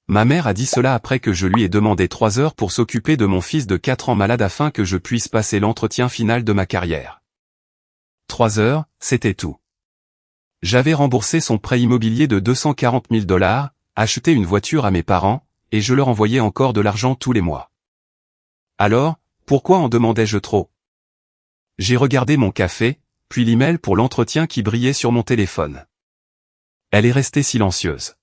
Ma mère a dit cela après que je lui ai demandé 3 heures pour s'occuper de mon fils de 4 ans malade afin que je puisse passer l'entretien final de ma carrière. 3 heures, c'était tout. J'avais remboursé son prêt immobilier de 240 000 $, acheté une voiture à mes parents, et je leur envoyais encore de l'argent tous les mois. Alors, pourquoi en demandais-je trop? J'ai regardé mon café, puis l'email pour l'entretien qui brillait sur mon téléphone. Elle est restée silencieuse.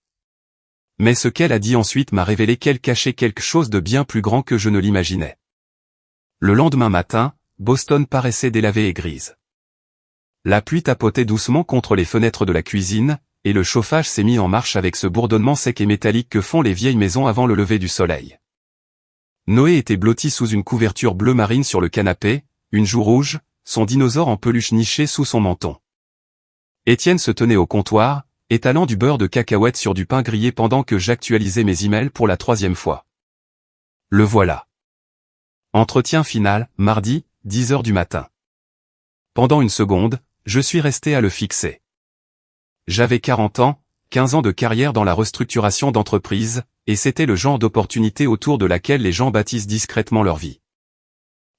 Mais ce qu'elle a dit ensuite m'a révélé qu'elle cachait quelque chose de bien plus grand que je ne l'imaginais. Le lendemain matin, Boston paraissait délavée et grise. La pluie tapotait doucement contre les fenêtres de la cuisine, et le chauffage s'est mis en marche avec ce bourdonnement sec et métallique que font les vieilles maisons avant le lever du soleil. Noé était blotti sous une couverture bleu marine sur le canapé, une joue rouge, son dinosaure en peluche niché sous son menton. Étienne se tenait au comptoir, étalant du beurre de cacahuète sur du pain grillé pendant que j'actualisais mes emails pour la 3e fois. Le voilà. Entretien final, mardi, 10 heures du matin. Pendant une seconde, je suis resté à le fixer. J'avais 40 ans, 15 ans de carrière dans la restructuration d'entreprise, et c'était le genre d'opportunité autour de laquelle les gens bâtissent discrètement leur vie.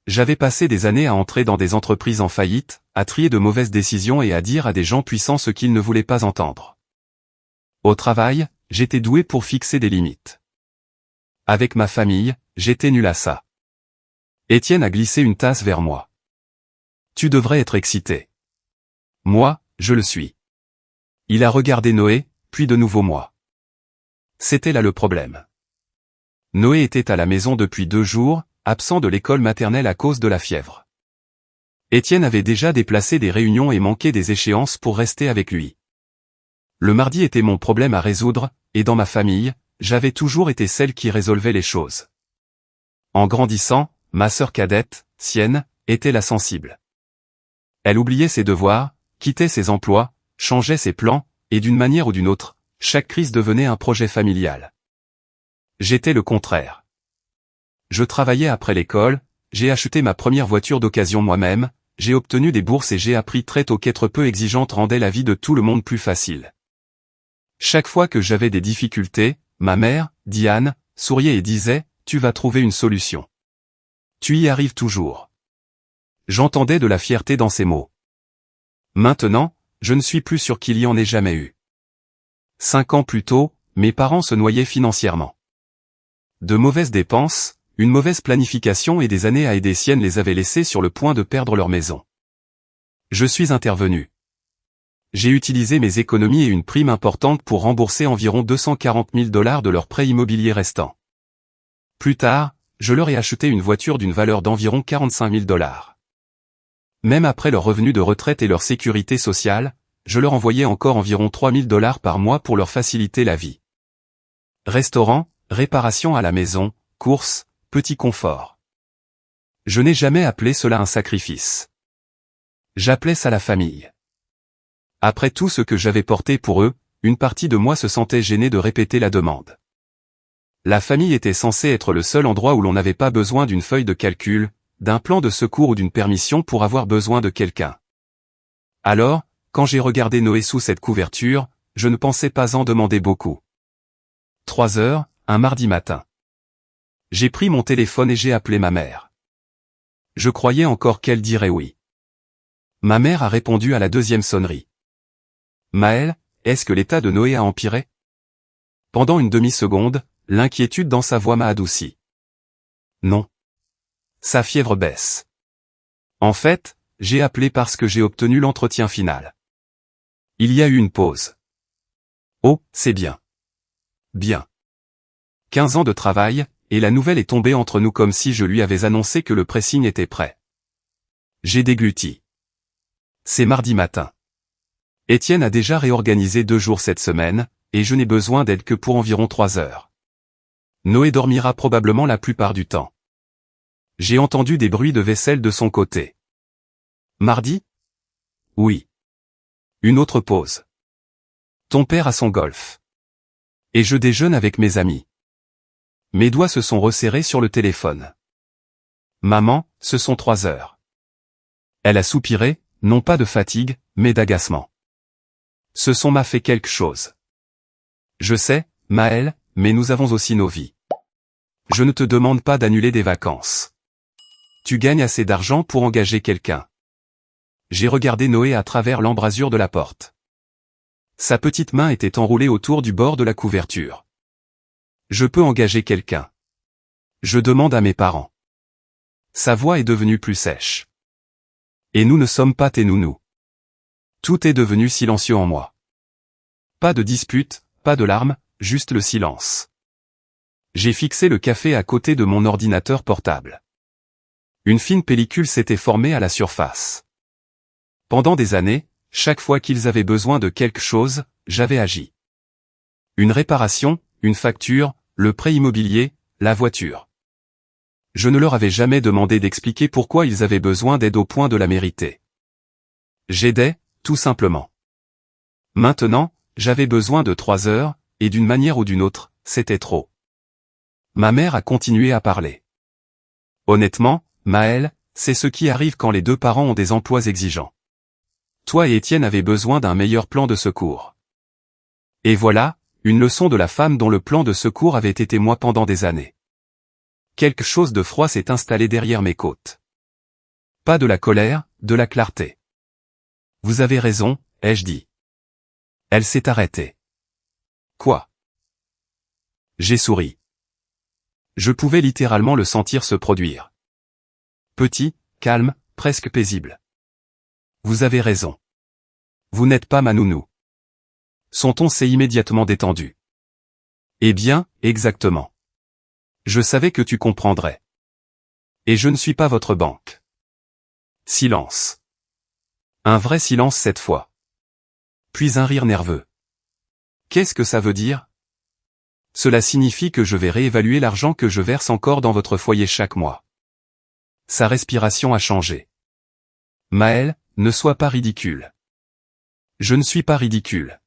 J'avais passé des années à entrer dans des entreprises en faillite, à trier de mauvaises décisions et à dire à des gens puissants ce qu'ils ne voulaient pas entendre. Au travail, j'étais doué pour fixer des limites. Avec ma famille, j'étais nul à ça. Étienne a glissé une tasse vers moi. Tu devrais être excité. Moi, je le suis. Il a regardé Noé, puis de nouveau moi. C'était là le problème. Noé était à la maison depuis 2 jours, absent de l'école maternelle à cause de la fièvre. Étienne avait déjà déplacé des réunions et manqué des échéances pour rester avec lui. Le mardi était mon problème à résoudre, et dans ma famille, j'avais toujours été celle qui résolvait les choses. En grandissant, ma sœur cadette, Sienne, était la sensible. Elle oubliait ses devoirs, quittait ses emplois, changeait ses plans, et d'une manière ou d'une autre, chaque crise devenait un projet familial. J'étais le contraire. Je travaillais après l'école, j'ai acheté ma première voiture d'occasion moi-même, j'ai obtenu des bourses et j'ai appris très tôt qu'être peu exigeante rendait la vie de tout le monde plus facile. Chaque fois que j'avais des difficultés, ma mère, Diane, souriait et disait « Tu vas trouver une solution. Tu y arrives toujours. » J'entendais de la fierté dans ses mots. Maintenant, je ne suis plus sûr qu'il y en ait jamais eu. 5 ans plus tôt, mes parents se noyaient financièrement. De mauvaises dépenses, une mauvaise planification et des années à aider Sienne les avaient laissés sur le point de perdre leur maison. Je suis intervenu. J'ai utilisé mes économies et une prime importante pour rembourser environ 240 000 $ de leur prêt immobilier restant. Plus tard, je leur ai acheté une voiture d'une valeur d'environ 45 000 $. Même après leur revenu de retraite et leur sécurité sociale, je leur envoyais encore environ 3 000 $ par mois pour leur faciliter la vie. Restaurant, réparation à la maison, courses, petit confort. Je n'ai jamais appelé cela un sacrifice. J'appelais ça la famille. Après tout ce que j'avais porté pour eux, une partie de moi se sentait gênée de répéter la demande. La famille était censée être le seul endroit où l'on n'avait pas besoin d'une feuille de calcul, d'un plan de secours ou d'une permission pour avoir besoin de quelqu'un. Alors, quand j'ai regardé Noé sous cette couverture, je ne pensais pas en demander beaucoup. 3 heures, un mardi matin. J'ai pris mon téléphone et j'ai appelé ma mère. Je croyais encore qu'elle dirait oui. Ma mère a répondu à la 2e sonnerie. Maël, est-ce que l'état de Noé a empiré? Pendant une demi-seconde, l'inquiétude dans sa voix m'a adouci. Non. Sa fièvre baisse. En fait, j'ai appelé parce que j'ai obtenu l'entretien final. Il y a eu une pause. Oh, c'est bien. Bien. 15 ans de travail, et la nouvelle est tombée entre nous comme si je lui avais annoncé que le pressing était prêt. J'ai dégluti. C'est mardi matin. Étienne a déjà réorganisé 2 jours cette semaine, et je n'ai besoin d'aide que pour environ 3 heures. Noé dormira probablement la plupart du temps. J'ai entendu des bruits de vaisselle de son côté. Mardi? Oui. Une autre pause. Ton père a son golf. Et je déjeune avec mes amis. Mes doigts se sont resserrés sur le téléphone. Maman, ce sont 3 heures. Elle a soupiré, non pas de fatigue, mais d'agacement. Ce son m'a fait quelque chose. Je sais, Maël, mais nous avons aussi nos vies. Je ne te demande pas d'annuler des vacances. Tu gagnes assez d'argent pour engager quelqu'un. J'ai regardé Noé à travers l'embrasure de la porte. Sa petite main était enroulée autour du bord de la couverture. Je peux engager quelqu'un. Je demande à mes parents. Sa voix est devenue plus sèche. Et nous ne sommes pas tes nounous. Tout est devenu silencieux en moi. Pas de dispute, pas de larmes, juste le silence. J'ai fixé le café à côté de mon ordinateur portable. Une fine pellicule s'était formée à la surface. Pendant des années, chaque fois qu'ils avaient besoin de quelque chose, j'avais agi. Une réparation, une facture, le prêt immobilier, la voiture. Je ne leur avais jamais demandé d'expliquer pourquoi ils avaient besoin d'aide au point de la mériter. J'aidais, tout simplement. Maintenant, j'avais besoin de 3 heures, et d'une manière ou d'une autre, c'était trop. Ma mère a continué à parler. Honnêtement, Maëlle, c'est ce qui arrive quand les deux parents ont des emplois exigeants. Toi et Étienne avez besoin d'un meilleur plan de secours. Et voilà, une leçon de la femme dont le plan de secours avait été moi pendant des années. Quelque chose de froid s'est installé derrière mes côtes. Pas de la colère, de la clarté. Vous avez raison, ai-je dit. Elle s'est arrêtée. Quoi? J'ai souri. Je pouvais littéralement le sentir se produire. Petit, calme, presque paisible. Vous avez raison. Vous n'êtes pas ma nounou. Son ton s'est immédiatement détendu. Eh bien, exactement. Je savais que tu comprendrais. Et je ne suis pas votre banque. Silence. Un vrai silence cette fois. Puis un rire nerveux. Qu'est-ce que ça veut dire? Cela signifie que je vais réévaluer l'argent que je verse encore dans votre foyer chaque mois. Sa respiration a changé. Maëlle, ne sois pas ridicule. Je ne suis pas ridicule.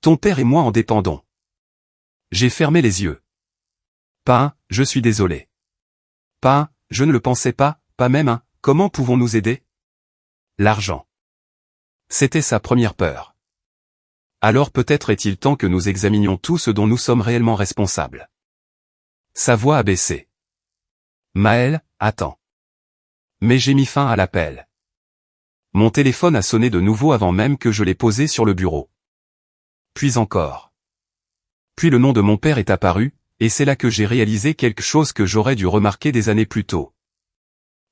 Ton père et moi en dépendons. J'ai fermé les yeux. Pas un, je suis désolé. Pas un, je ne le pensais pas, pas même un, comment pouvons-nous aider? L'argent. C'était sa première peur. Alors peut-être est-il temps que nous examinions tout ce dont nous sommes réellement responsables. Sa voix a baissé. Maëlle, attends. Mais j'ai mis fin à l'appel. Mon téléphone a sonné de nouveau avant même que je l'ai posé sur le bureau. Puis encore. Puis le nom de mon père est apparu, et c'est là que j'ai réalisé quelque chose que j'aurais dû remarquer des années plus tôt.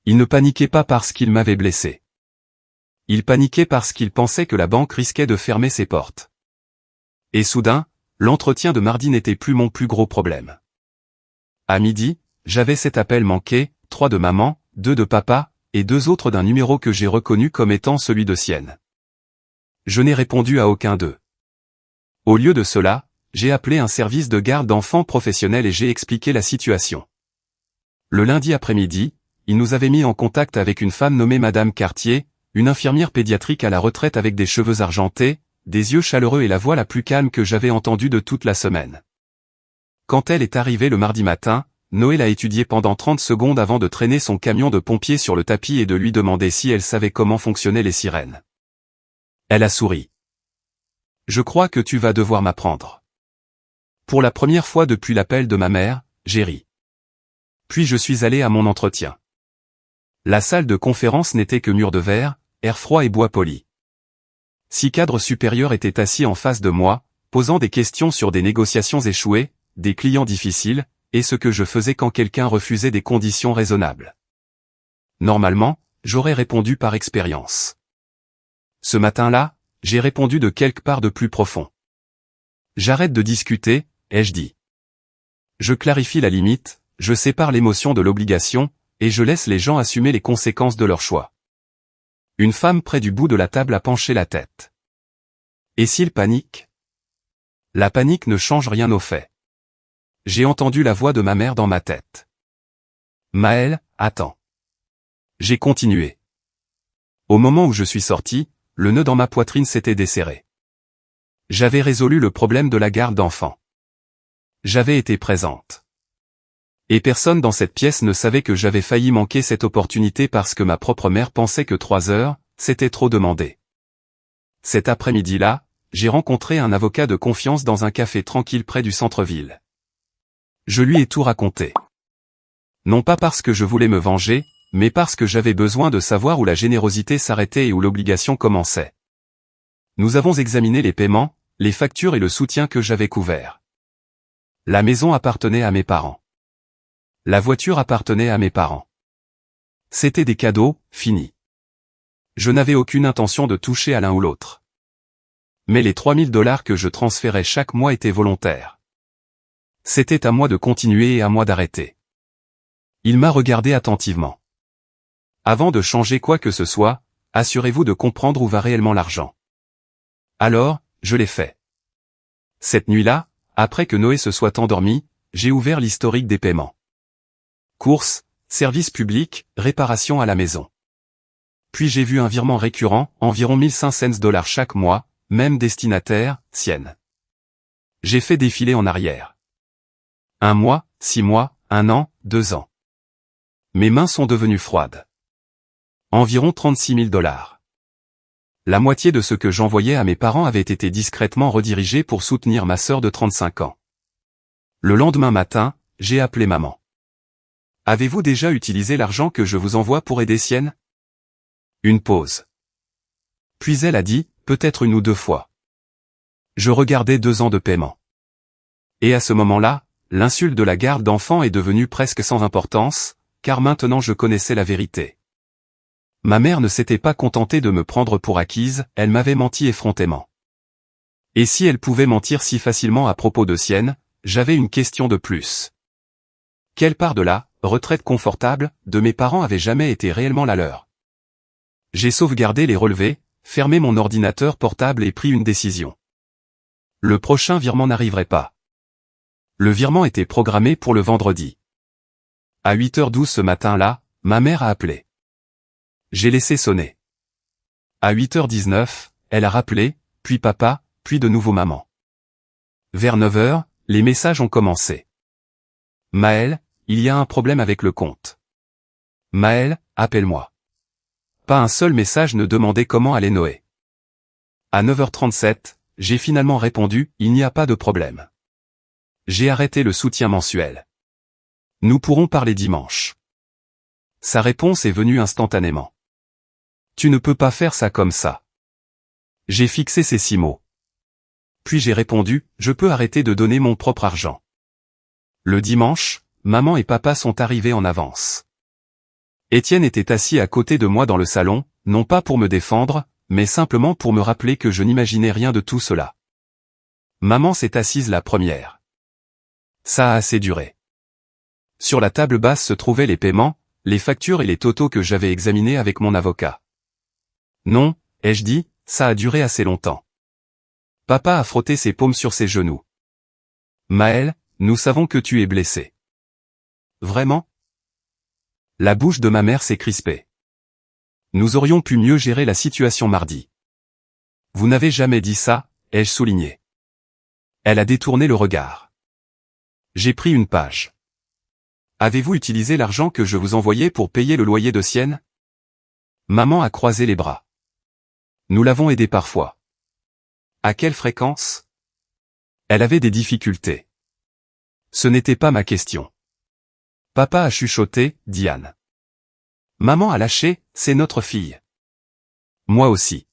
Il ne paniquait pas parce qu'il m'avait blessé. Il paniquait parce qu'il pensait que la banque risquait de fermer ses portes. Et soudain, l'entretien de mardi n'était plus mon plus gros problème. À midi, j'avais cet appel manqué, 3 de maman, 2 de papa, et 2 autres d'un numéro que j'ai reconnu comme étant celui de Sienne. Je n'ai répondu à aucun d'eux. Au lieu de cela, j'ai appelé un service de garde d'enfants professionnel et j'ai expliqué la situation. Le lundi après-midi, ils nous avaient mis en contact avec une femme nommée Madame Cartier, une infirmière pédiatrique à la retraite avec des cheveux argentés, des yeux chaleureux et la voix la plus calme que j'avais entendue de toute la semaine. Quand elle est arrivée le mardi matin, Noé l'a étudiée pendant 30 secondes avant de traîner son camion de pompier sur le tapis et de lui demander si elle savait comment fonctionnaient les sirènes. Elle a souri. Je crois que tu vas devoir m'apprendre. Pour la première fois depuis l'appel de ma mère, j'ai ri. Puis je suis allé à mon entretien. La salle de conférence n'était que murs de verre, air froid et bois poli. 6 cadres supérieurs étaient assis en face de moi, posant des questions sur des négociations échouées, des clients difficiles, et ce que je faisais quand quelqu'un refusait des conditions raisonnables. Normalement, j'aurais répondu par expérience. Ce matin-là, j'ai répondu de quelque part de plus profond. J'arrête de discuter, ai-je dit. Je clarifie la limite, je sépare l'émotion de l'obligation, et je laisse les gens assumer les conséquences de leur choix. Une femme près du bout de la table a penché la tête. Et s'il panique? La panique ne change rien au fait. J'ai entendu la voix de ma mère dans ma tête. Maëlle, attends. J'ai continué. Au moment où je suis sorti, le nœud dans ma poitrine s'était desserré. J'avais résolu le problème de la garde d'enfants. J'avais été présente. Et personne dans cette pièce ne savait que j'avais failli manquer cette opportunité parce que ma propre mère pensait que 3 heures, c'était trop demandé. Cet après-midi-là, j'ai rencontré un avocat de confiance dans un café tranquille près du centre-ville. Je lui ai tout raconté. Non pas parce que je voulais me venger, mais parce que j'avais besoin de savoir où la générosité s'arrêtait et où l'obligation commençait. Nous avons examiné les paiements, les factures et le soutien que j'avais couvert. La maison appartenait à mes parents. La voiture appartenait à mes parents. C'était des cadeaux, finis. Je n'avais aucune intention de toucher à l'un ou l'autre. Mais les $3000 que je transférais chaque mois étaient volontaires. C'était à moi de continuer et à moi d'arrêter. Il m'a regardé attentivement. Avant de changer quoi que ce soit, assurez-vous de comprendre où va réellement l'argent. Alors, je l'ai fait. Cette nuit-là, après que Noé se soit endormi, j'ai ouvert l'historique des paiements. Courses, services publics, réparation à la maison. Puis j'ai vu un virement récurrent, environ $1500 chaque mois, même destinataire, Sienne. J'ai fait défiler en arrière. 1 mois, 6 mois, 1 an, 2 ans. Mes mains sont devenues froides. Environ $36 000. La moitié de ce que j'envoyais à mes parents avait été discrètement redirigé pour soutenir ma sœur de 35 ans. Le lendemain matin, j'ai appelé maman. Avez-vous déjà utilisé l'argent que je vous envoie pour aider Sienne? Une pause. Puis elle a dit, peut-être 1 ou 2 fois. Je regardais 2 ans de paiement. Et à ce moment-là, l'insulte de la garde d'enfants est devenue presque sans importance, car maintenant je connaissais la vérité. Ma mère ne s'était pas contentée de me prendre pour acquise, elle m'avait menti effrontément. Et si elle pouvait mentir si facilement à propos de Sienne, j'avais une question de plus. Quelle part de la retraite confortable de mes parents avait jamais été réellement la leur? J'ai sauvegardé les relevés, fermé mon ordinateur portable et pris une décision. Le prochain virement n'arriverait pas. Le virement était programmé pour le vendredi. À 8h12 ce matin-là, ma mère a appelé. J'ai laissé sonner. À 8h19, elle a rappelé, puis papa, puis de nouveau maman. Vers 9h, les messages ont commencé. Maël, il y a un problème avec le compte. Maël, appelle-moi. Pas un seul message ne demandait comment allait Noé. À 9h37, j'ai finalement répondu, il n'y a pas de problème. J'ai arrêté le soutien mensuel. Nous pourrons parler dimanche. Sa réponse est venue instantanément. Tu ne peux pas faire ça comme ça. J'ai fixé ces 6 mots. Puis j'ai répondu, je peux arrêter de donner mon propre argent. Le dimanche, maman et papa sont arrivés en avance. Étienne était assis à côté de moi dans le salon, non pas pour me défendre, mais simplement pour me rappeler que je n'imaginais rien de tout cela. Maman s'est assise la première. Ça a assez duré. Sur la table basse se trouvaient les paiements, les factures et les totaux que j'avais examinés avec mon avocat. Non, ai-je dit, ça a duré assez longtemps. Papa a frotté ses paumes sur ses genoux. Maël, nous savons que tu es blessé. Vraiment? La bouche de ma mère s'est crispée. Nous aurions pu mieux gérer la situation mardi. Vous n'avez jamais dit ça, ai-je souligné. Elle a détourné le regard. J'ai pris une page. Avez-vous utilisé l'argent que je vous envoyais pour payer le loyer de Sienne? Maman a croisé les bras. Nous l'avons aidée parfois. À quelle fréquence? Elle avait des difficultés. Ce n'était pas ma question. Papa a chuchoté, Diane. Maman a lâché, c'est notre fille. Moi aussi.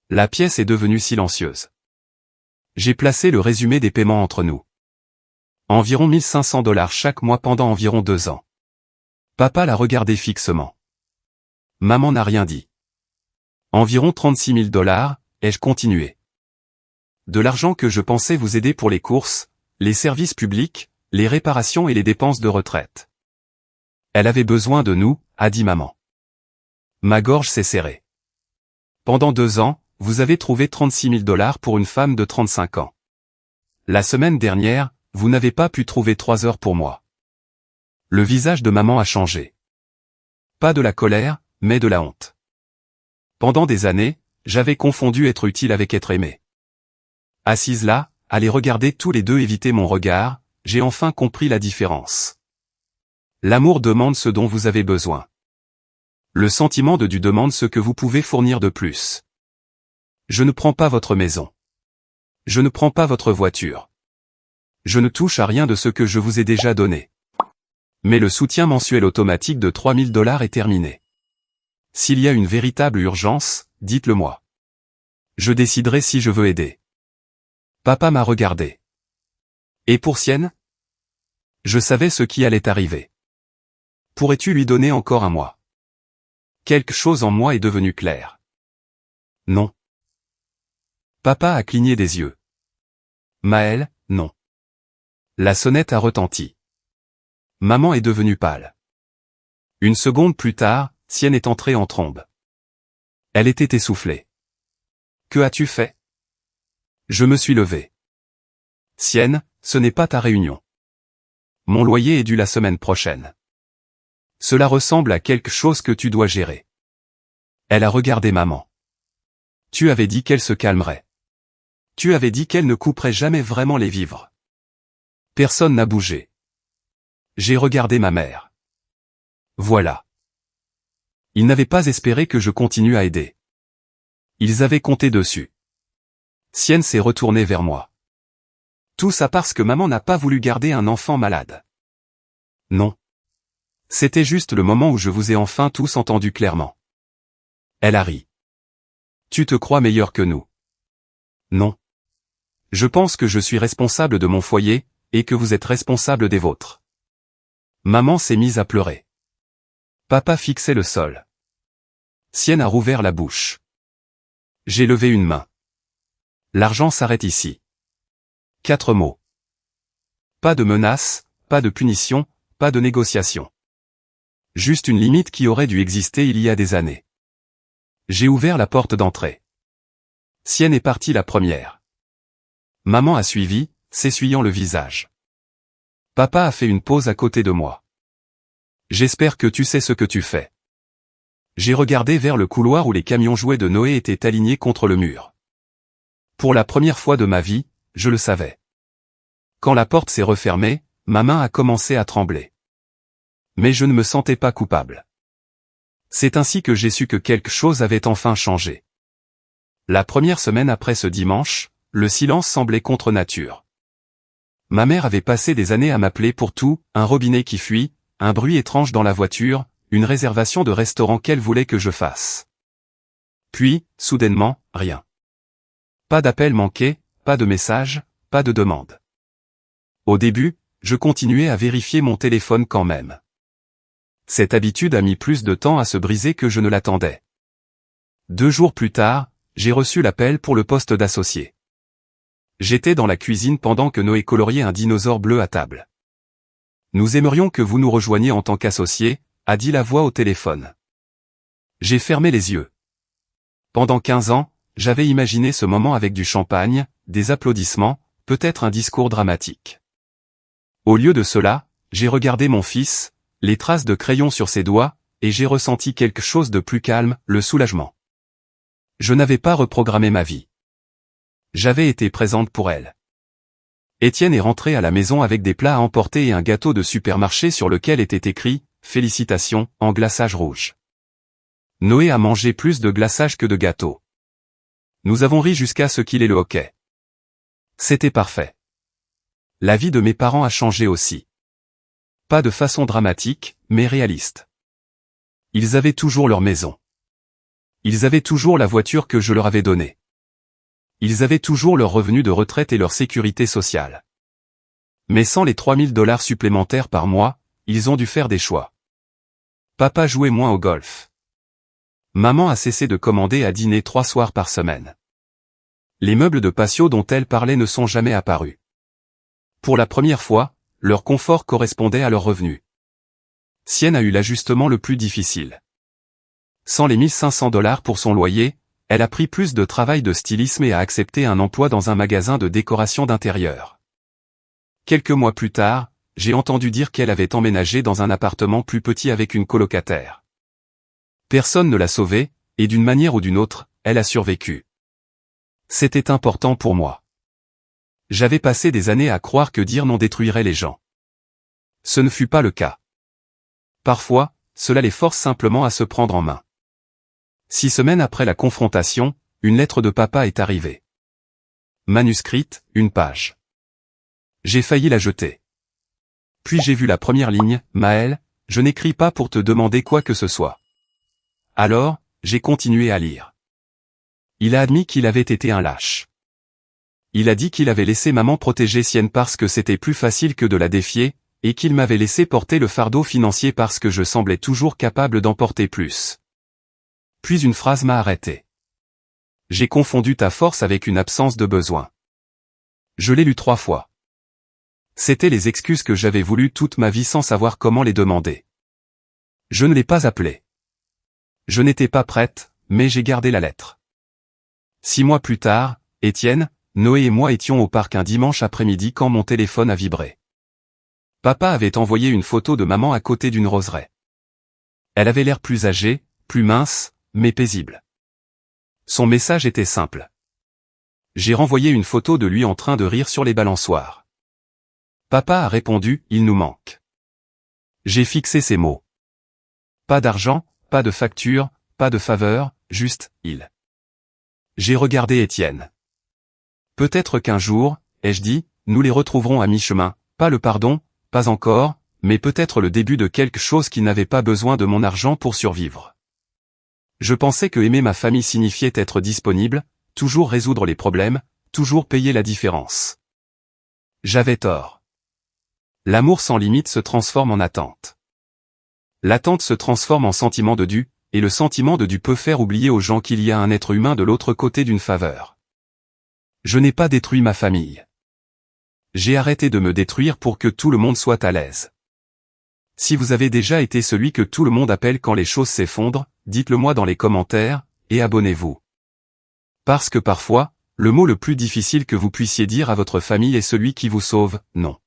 La pièce est devenue silencieuse. J'ai placé le résumé des paiements entre nous. Environ $1500 chaque mois pendant environ 2 ans. Papa l'a regardé fixement. Maman n'a rien dit. Environ $36 000, ai-je continué. De l'argent que je pensais vous aider pour les courses, les services publics, les réparations et les dépenses de retraite. Elle avait besoin de nous, a dit maman. Ma gorge s'est serrée. Pendant 2 ans, vous avez trouvé $36 000 pour une femme de 35 ans. La semaine dernière, vous n'avez pas pu trouver 3 heures pour moi. Le visage de maman a changé. Pas de la colère, mais de la honte. Pendant des années, j'avais confondu être utile avec être aimé. Assise là, à les regarder tous les deux éviter mon regard, j'ai enfin compris la différence. L'amour demande ce dont vous avez besoin. Le sentiment de Dieu demande ce que vous pouvez fournir de plus. Je ne prends pas votre maison. Je ne prends pas votre voiture. Je ne touche à rien de ce que je vous ai déjà donné. Mais le soutien mensuel automatique de 3 000 $ est terminé. S'il y a une véritable urgence, dites-le moi. Je déciderai si je veux aider. Papa m'a regardé. Et pour Sienne? Je savais ce qui allait arriver. Pourrais-tu lui donner encore un mois? Quelque chose en moi est devenu clair. Non. Papa a cligné des yeux. Maël, non. La sonnette a retenti. Maman est devenue pâle. Une seconde plus tard, Sienne est entrée en trombe. Elle était essoufflée. Que as-tu fait? Je me suis levé. Sienne, ce n'est pas ta réunion. Mon loyer est dû la semaine prochaine. Cela ressemble à quelque chose que tu dois gérer. Elle a regardé maman. Tu avais dit qu'elle se calmerait. Tu avais dit qu'elle ne couperait jamais vraiment les vivres. Personne n'a bougé. J'ai regardé ma mère. Voilà. Ils n'avaient pas espéré que je continue à aider. Ils avaient compté dessus. Sienne s'est retournée vers moi. Tout ça parce que maman n'a pas voulu garder un enfant malade. Non. C'était juste le moment où je vous ai enfin tous entendu clairement. Elle a ri. Tu te crois meilleur que nous? Non. Je pense que je suis responsable de mon foyer, et que vous êtes responsable des vôtres. Maman s'est mise à pleurer. Papa fixait le sol. Sienne a rouvert la bouche. J'ai levé une main. L'argent s'arrête ici. 4 mots. Pas de menace, pas de punition, pas de négociation. Juste une limite qui aurait dû exister il y a des années. J'ai ouvert la porte d'entrée. Sienne est partie la première. Maman a suivi, s'essuyant le visage. Papa a fait une pause à côté de moi. J'espère que tu sais ce que tu fais. J'ai regardé vers le couloir où les camions jouets de Noé étaient alignés contre le mur. Pour la première fois de ma vie, je le savais. Quand la porte s'est refermée, ma main a commencé à trembler. Mais je ne me sentais pas coupable. C'est ainsi que j'ai su que quelque chose avait enfin changé. La première semaine après ce dimanche, le silence semblait contre nature. Ma mère avait passé des années à m'appeler pour tout, un robinet qui fuit, un bruit étrange dans la voiture, une réservation de restaurant qu'elle voulait que je fasse. Puis, soudainement, rien. Pas d'appel manqué, pas de message, pas de demande. Au début, je continuais à vérifier mon téléphone quand même. Cette habitude a mis plus de temps à se briser que je ne l'attendais. 2 jours plus tard, j'ai reçu l'appel pour le poste d'associé. J'étais dans la cuisine pendant que Noé coloriait un dinosaure bleu à table. Nous aimerions que vous nous rejoigniez en tant qu'associé, a dit la voix au téléphone. J'ai fermé les yeux. Pendant 15 ans, j'avais imaginé ce moment avec du champagne, des applaudissements, peut-être un discours dramatique. Au lieu de cela, j'ai regardé mon fils, les traces de crayon sur ses doigts, et j'ai ressenti quelque chose de plus calme, le soulagement. Je n'avais pas reprogrammé ma vie. J'avais été présente pour elle. Étienne est rentré à la maison avec des plats à emporter et un gâteau de supermarché sur lequel était écrit « Félicitations » en glaçage rouge. Noé a mangé plus de glaçage que de gâteau. Nous avons ri jusqu'à ce qu'il ait le hoquet. C'était parfait. La vie de mes parents a changé aussi. Pas de façon dramatique, mais réaliste. Ils avaient toujours leur maison. Ils avaient toujours la voiture que je leur avais donnée. Ils avaient toujours leur revenu de retraite et leur sécurité sociale. Mais sans les 3 000 $ supplémentaires par mois, ils ont dû faire des choix. Papa jouait moins au golf. Maman a cessé de commander à dîner 3 soirs par semaine. Les meubles de patio dont elle parlait ne sont jamais apparus. Pour la première fois, leur confort correspondait à leurs revenus. Sienne a eu l'ajustement le plus difficile. Sans les 1 500 $ pour son loyer, elle a pris plus de travail de stylisme et a accepté un emploi dans un magasin de décoration d'intérieur. Quelques mois plus tard, j'ai entendu dire qu'elle avait emménagé dans un appartement plus petit avec une colocataire. Personne ne l'a sauvée, et d'une manière ou d'une autre, elle a survécu. C'était important pour moi. J'avais passé des années à croire que dire non détruirait les gens. Ce ne fut pas le cas. Parfois, cela les force simplement à se prendre en main. 6 semaines après la confrontation, une lettre de papa est arrivée. Manuscrite, une page. J'ai failli la jeter. Puis j'ai vu la première ligne, Maël, je n'écris pas pour te demander quoi que ce soit. Alors, j'ai continué à lire. Il a admis qu'il avait été un lâche. Il a dit qu'il avait laissé maman protéger Sienne parce que c'était plus facile que de la défier, et qu'il m'avait laissé porter le fardeau financier parce que je semblais toujours capable d'en porter plus. Puis une phrase m'a arrêté. J'ai confondu ta force avec une absence de besoin. Je l'ai lu 3 fois. C'étaient les excuses que j'avais voulues toute ma vie sans savoir comment les demander. Je ne l'ai pas appelé. Je n'étais pas prête, mais j'ai gardé la lettre. 6 mois plus tard, Étienne, Noé et moi étions au parc un dimanche après-midi quand mon téléphone a vibré. Papa avait envoyé une photo de maman à côté d'une roseraie. Elle avait l'air plus âgée, plus mince, mais paisible. Son message était simple. J'ai renvoyé une photo de lui en train de rire sur les balançoires. Papa a répondu, il nous manque. J'ai fixé ces mots. Pas d'argent, pas de facture, pas de faveur, juste, il. J'ai regardé Étienne. Peut-être qu'un jour, ai-je dit, nous les retrouverons à mi-chemin, pas le pardon, pas encore, mais peut-être le début de quelque chose qui n'avait pas besoin de mon argent pour survivre. Je pensais que aimer ma famille signifiait être disponible, toujours résoudre les problèmes, toujours payer la différence. J'avais tort. L'amour sans limite se transforme en attente. L'attente se transforme en sentiment de dû, et le sentiment de dû peut faire oublier aux gens qu'il y a un être humain de l'autre côté d'une faveur. Je n'ai pas détruit ma famille. J'ai arrêté de me détruire pour que tout le monde soit à l'aise. Si vous avez déjà été celui que tout le monde appelle quand les choses s'effondrent, dites-le moi dans les commentaires, et abonnez-vous. Parce que parfois, le mot le plus difficile que vous puissiez dire à votre famille est celui qui vous sauve, non.